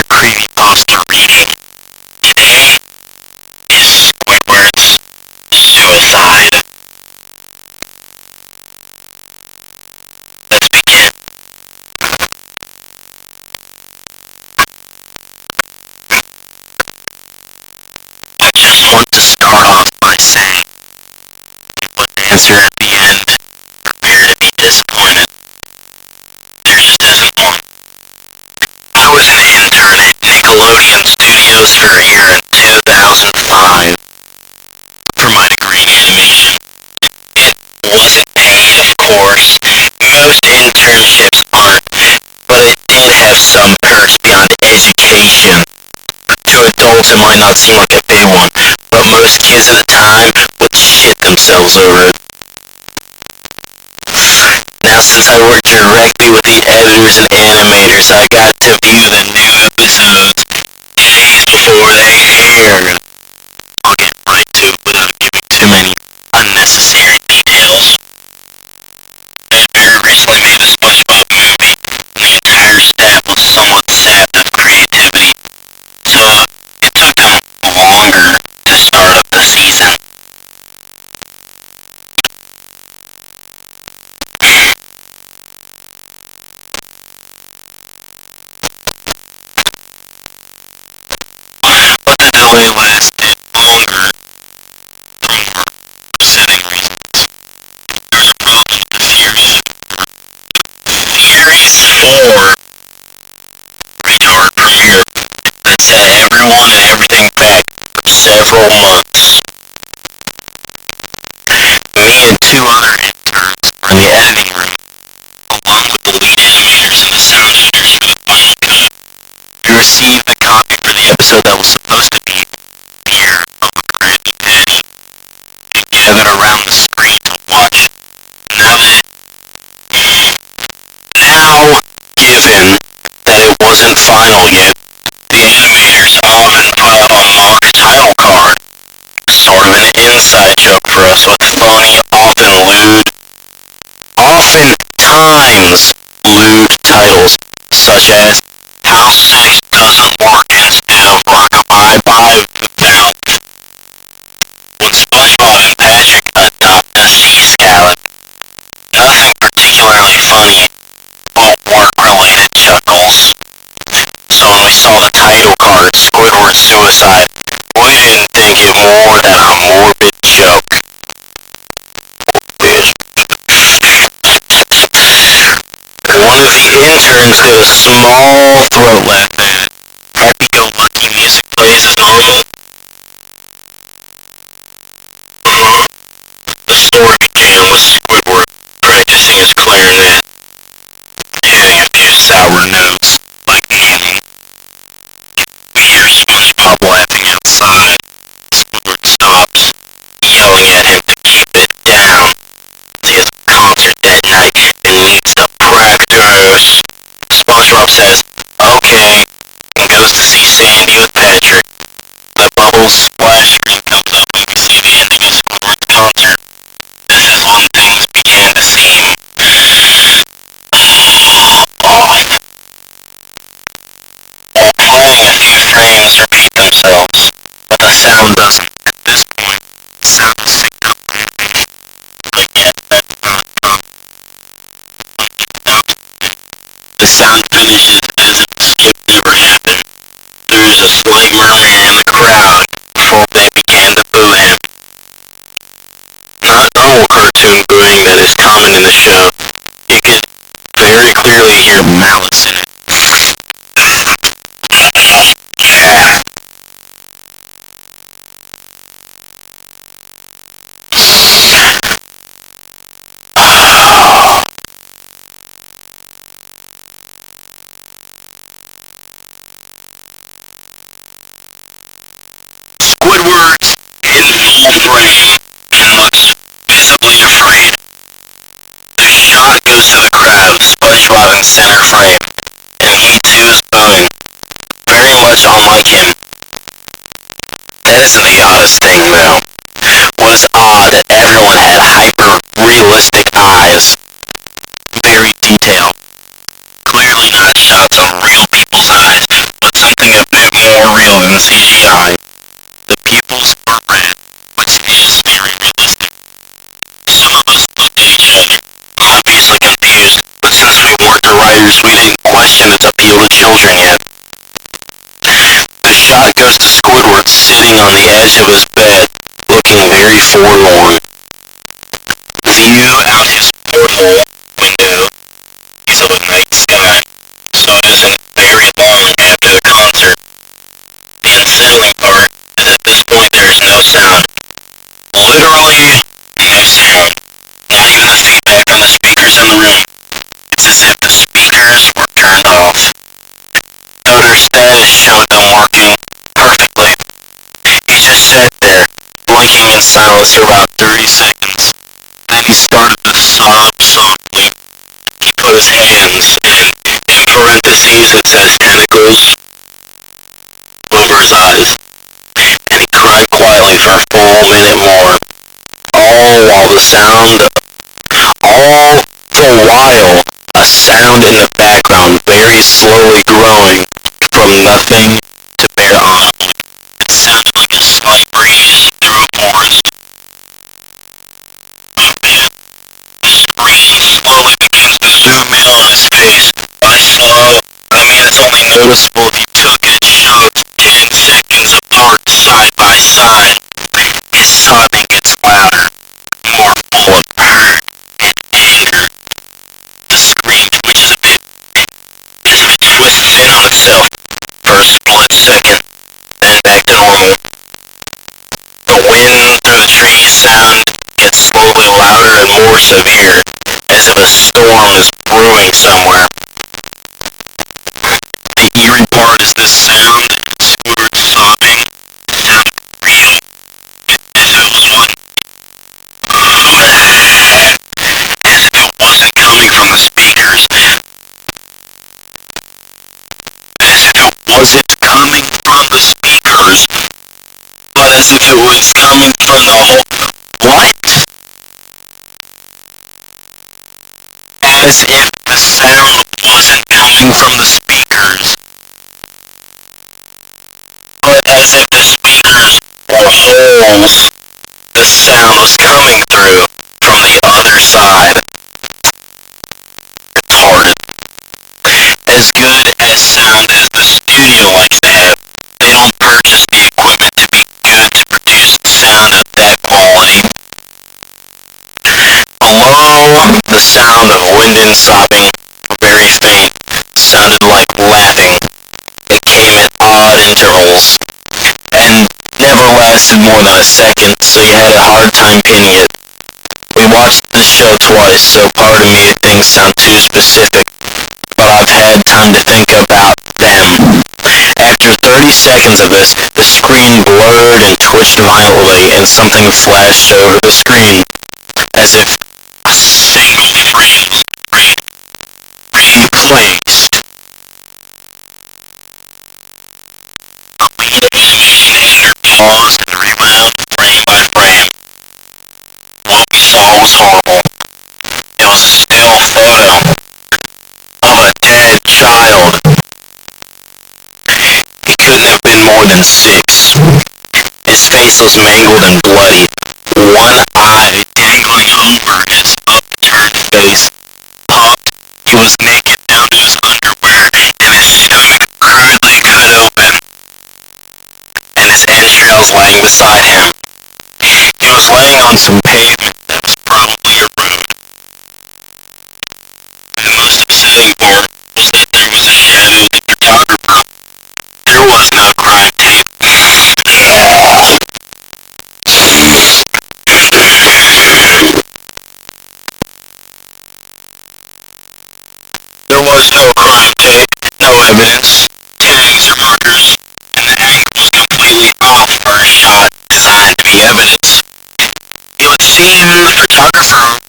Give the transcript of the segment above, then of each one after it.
creepypasta reading. Today is Squidward's Suicide. Let's begin. I just want to start off by saying, people answer at the end, prepare to be disappointed. There just isn't one. I was an intern at Nickelodeon Studios for a year in 2005 for my degree in animation. It wasn't paid, of course. Most internships aren't, but it did have some perks beyond education. To adults, it might not seem like a big one, but most kids at the time would shit themselves over it. Now, since I work directly with the editors and animators, I got to view the new episodes days before they aired. I'll get right to it without giving too many unnecessary details. I very recently made a SpongeBob movie, and the entire staff was somewhat sapped of creativity, so it took them longer to start up the season. But the delay lasted longer for upsetting reasons. There's a problem with the series. Series 4 retard premiere that set everyone and everything back for several months. Me and two other interns were in the editing room, along with the lead animators and the sound editors for the final cut. We received the copy for the episode that was supposed to be Beer on the Krabby Patty and gathered around the screen to watch none of it. Now, given that it wasn't final yet, the animators often put up a mock title card, sort of an inside joke for us with phony, oftentimes lewd titles, such as How Sex Doesn't Work instead of Rockabye by Valve. When SpongeBob and Patrick adopt a sea salad, nothing particularly funny, but work-related chuckles. So when we saw the title card, Squidward's Suicide, we didn't think it more than a morbid joke. One of the interns did a small throatlet that happy-go-lucky music plays as normal. The story began with Squidward practicing his clarinet, adding a few sour notes, like meaning. We hear SpongeBob laughing outside. Squidward stops, yelling at him to keep it down. He has a concert that night and needs to practice. SpongeBob says, okay, and goes to see Sandy with Patrick. The bubble splash screen comes up and we see the ending of Squidward's concert. This is when things began to seem off. While playing, a few frames repeat themselves, but the sound doesn't. At this point, the sound is signal. But yet, that's not the sound finishes as if the skip never happened. There is a slight murmur in the crowd before they began to boo him. Not normal cartoon booing that is common in the show. You could very clearly hear malice in it. Squidward's invisible frame looks visibly afraid. The shot goes to the crowd with SpongeBob in center frame, and he too is booing, very much unlike him. That isn't the oddest thing though. What's odd that everyone had hyper-realistic eyes. Very detailed. Clearly not shots of real people's eyes, but something than CGI. The pupils were red, which is very realistic. Some of us looked at each other, obviously confused, but since we weren't the writers, we didn't question its appeal to children yet. The shot goes to Squidward sitting on the edge of his bed, looking very forlorn. View out his porthole window. He's up at night sky, so it isn't very long after the concert. The unsettling part is at this point there is no sound. Literally no sound. Not even the feedback on the speakers in the room. It's as if the speakers were turned off. Notice Dad has shown them working perfectly. He just sat there, blinking in silence for about 30 seconds. Then he started to sob softly. He put his hands, and in parentheses it says tentacles, over his eyes. And he cried quietly for a full minute more. All the while, a sound in the background very slowly growing from nothing to bare audible. It sounded like a slight breeze through a forest. Oh man. The screen slowly begins to zoom in on his face. By slow, I mean it's only noticeable if you took a chunk 10 seconds apart side by side. His sobbing gets louder, more full of hurt and anger. The screen twitches a bit, as if it twists in on itself for a split second, then back to normal. The wind through the trees sound gets slowly louder and more severe, as if a storm is brewing somewhere. The eerie part is this sound, Squidward sobbing, sounded real, as if it was on, as if it wasn't coming from the speakers, as if it wasn't coming from the speakers, but as if it was coming from the whole, what? As if the sound wasn't coming from the speakers, but as if the speakers were holes the sound was coming through from the other side. Retarded. As good as sound as the studio likes to have, they don't purchase the equipment to be good to produce sound of that quality. Below, the sound of wind and sobbing, very faint, sounded like laughing. It came at odd intervals, and never lasted more than a second, so you had a hard time pinning it. We watched this show twice, so pardon me if things sound too specific, but I've had time to think about them. After 30 seconds of this, the screen blurred and twitched violently, and something flashed over the screen, as if a single frame was replaced. The animation editor paused and rewound frame by frame. What we saw was horrible. It was a still photo of a dead child. He couldn't have been more than 6. His face was mangled and bloody, one eye dangling over his upturned face. He was naked down to his underwear, and his stomach crudely cut open, and his entrails laying beside him. He was laying on some pavement that was probably a road. The most upsetting part was that there was a shadow of the photographer. There was no crime tape. There was no crime tape, no evidence, tags or markers, and the angle was completely off for a shot designed to be evidence. It would seem the photographer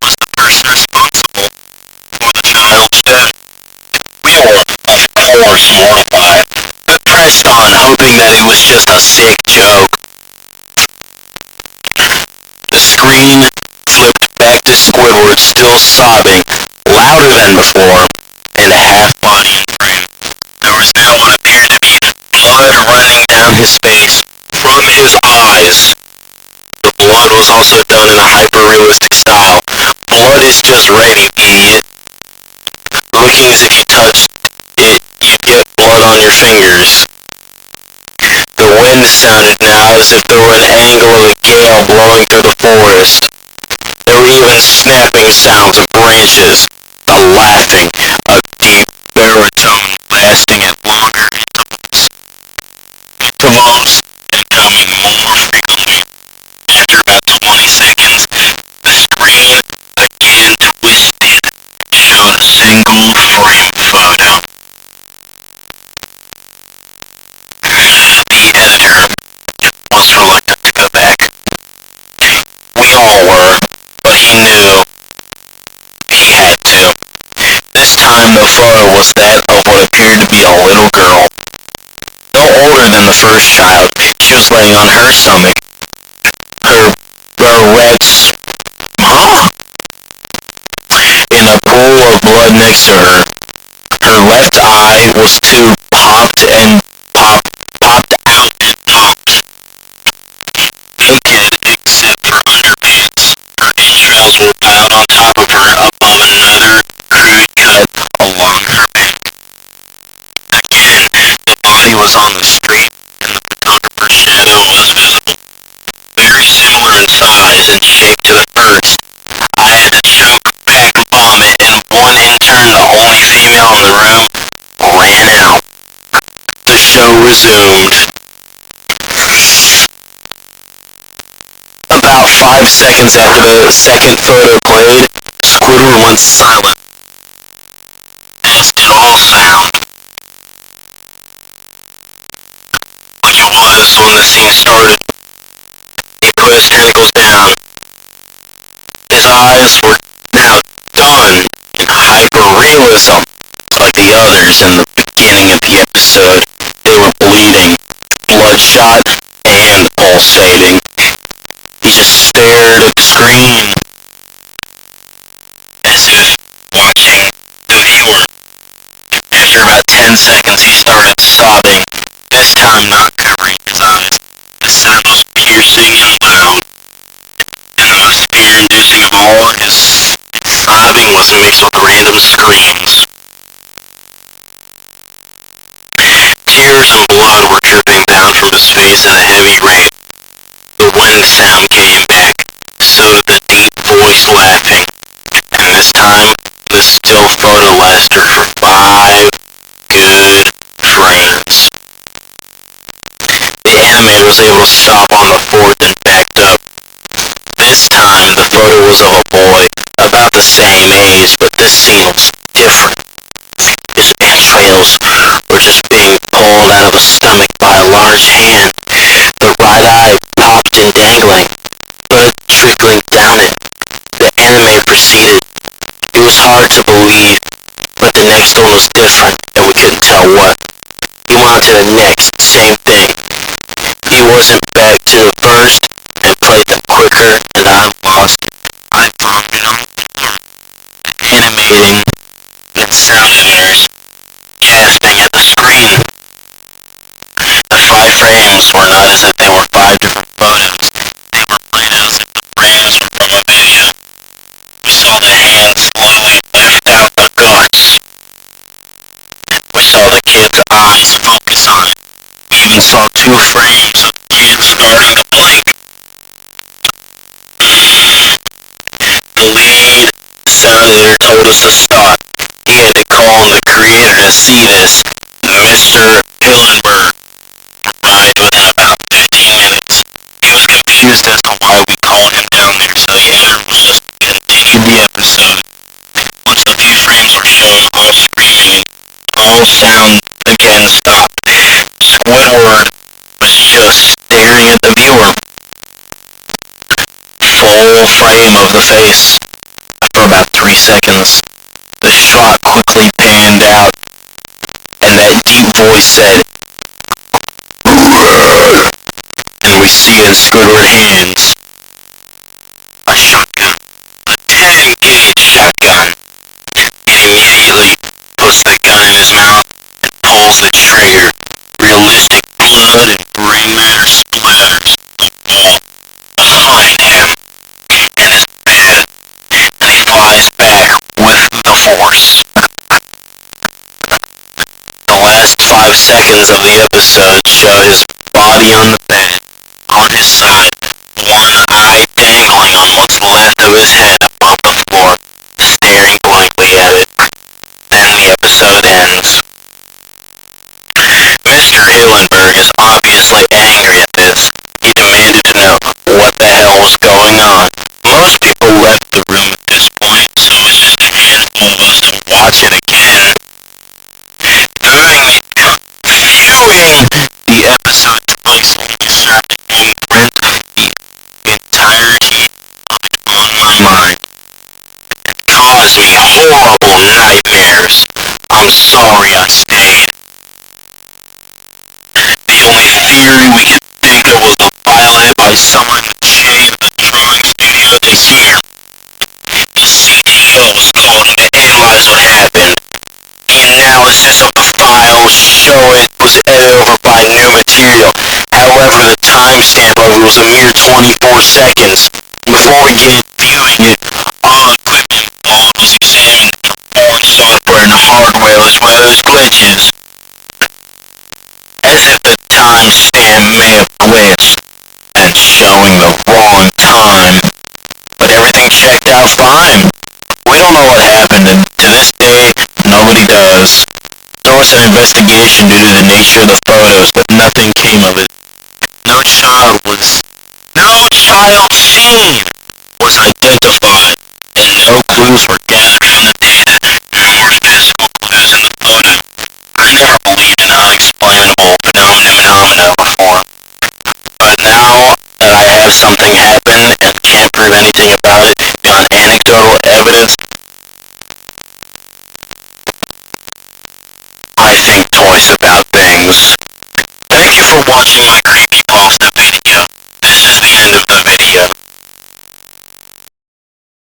was the person responsible for the child's death. We were, of course, mortified, but pressed on, hoping that it was just a sick joke. The screen flipped back to Squidward still sobbing, louder than before, and half body in frame. There was now what appeared to be blood running was also done in a hyper-realistic style. Blood is just red, you idiot. Looking as if you touched it, you'd get blood on your fingers. The wind sounded now as if there were an angle of a gale blowing through the forest. There were even snapping sounds of branches, a laughing, a deep baritone lasting at longer intervals and coming more frequently. After about 20 seconds, the screen again twisted to show a single frame photo. The editor was reluctant to go back. We all were, but he knew he had to. This time the photo was that of what appeared to be a little girl. No older than the first child, she was laying on her stomach. Her red in a pool of blood next to her. Her left eye was too popped out and popped. Naked except for underpants. Her entrails were piled on top of her above another crude cut along her back. Again, the body was on the street and the photographer's shadow was visible. Very similar in size and shape to the first. I had to choke back vomit and one intern, the only female in the room, ran out. The show resumed. About 5 seconds after the second photo played, Squidward went silent. As did all sound. He was when the scene started. He put his tentacles down. His eyes were now done in hyper-realism, like the others in the beginning of the episode. They were bleeding, bloodshot, and pulsating. He just stared at the screen, as if watching the viewer. After about 10 seconds, he started sobbing, this time not covering his eyes. The sound was piercing and loud, and the most fear-inducing of all, his sobbing was a mix with random screams. Tears and blood were dripping down from his face in a heavy rain. The wind sound came back, so did the deep voice laughing, and this time, the still photo lasted for 5 good frames. The animator was able to stop on the 4th and backed up. This time, the photo was of a boy, about the same age, but this scene was different. His entrails were just being pulled out of his stomach by a large hand. The right eye popped and dangling, blood trickling down it. The animator proceeded. It was hard to believe, but the next one was different, and we couldn't tell what. He went on to the next, same thing. He wasn't back to the first, and played them quicker, and I lost it. I vomited on the floor. Animating, and sounded nurse gasping at the screen. The 5 frames were not as if they were 5 different photos. They were played out as if the frames were from a video. We saw the hand slowly lift out the guts. We saw the kid's eyes focus on it. We even saw 2 frames of the kid starting to blink. The lead sound editor told us to stop. He had to call on the creator to see this. Mr. Hillenberg arrived within about 15 minutes. He was confused as to why we called him down there, so the editor wanted us to continue the episode. Once the few frames were shown off screen, all sound again stopped. Squidward was just staring at the viewer. Full frame of the face for about 3 seconds. The shot quickly panned out, and that deep voice said, and we see in Squidward hands a shotgun, a 10-gauge shotgun. He immediately puts the gun in his mouth and pulls the trigger. Realistic blood and gray matter splatters the wall behind him. 5 seconds of the episode show his body on the bed, on his side, one eye dangling on what's left of his head above the floor, staring blankly at it. Then the episode ends. Mr. Hillenberg is obviously angry at this. He demanded to know what the hell was going on. Most people left the room at this point, so it's just a handful of us to watch it again. Viewing the episode twice only served to imprint the entirety of it on my mind. It caused me horrible nightmares. I'm sorry I stayed. The only theory we could think of was a file hit by someone who shaved the drawing studio this year. The CTO was called in to analyze what happened. The analysis of the file showed it was edited over by new material. However, the timestamp of it was a mere 24 seconds. Before we get viewing it, all equipment was examined, all the software and hardware as well as glitches. As if the timestamp may have glitched and showing the wrong time. But everything checked out fine. We don't know what happened, and to this day, nobody does. There was an investigation due to the nature of the photos, but nothing came of it. No child seen was identified, and no clues were gathered from the data, nor physical clues in the photo. I never believed in unexplainable phenomena before, but now that I have something happen and can't prove anything about it beyond anecdotal evidence, I think twice about things. Thank you for watching my